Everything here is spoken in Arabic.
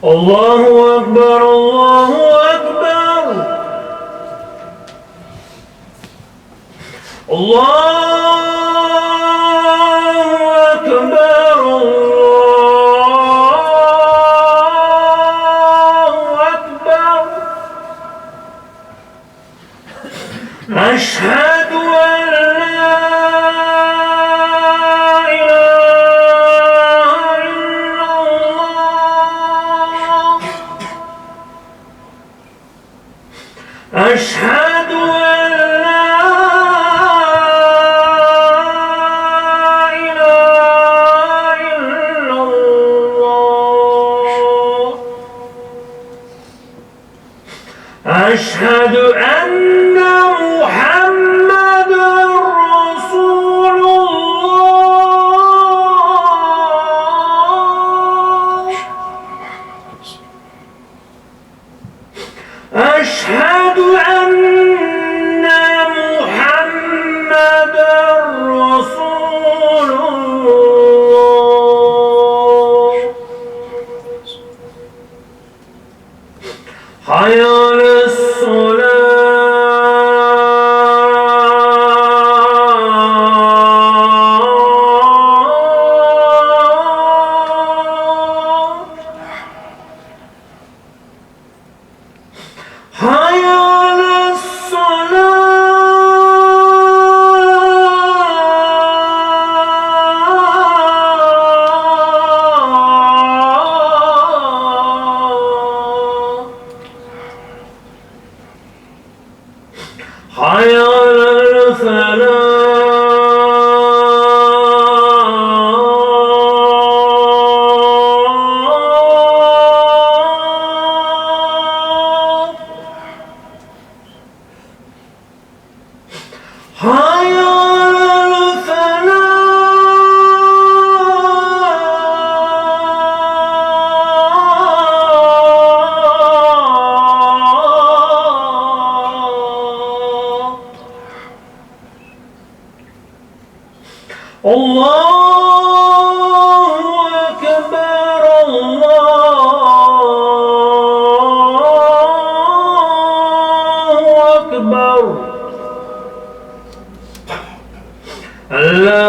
الله أكبر الله أكبر الله أكبر الله أكبر أشهد أن لا إله إلا الله أشهد أن لا إله إلا الله أشهد أن محمدًا رسول الله أشهد أن محمدًا رسول الله حي على حي على الصلاة حي على الفلاح حي على الفلاح الله أكبر الله أكبر الله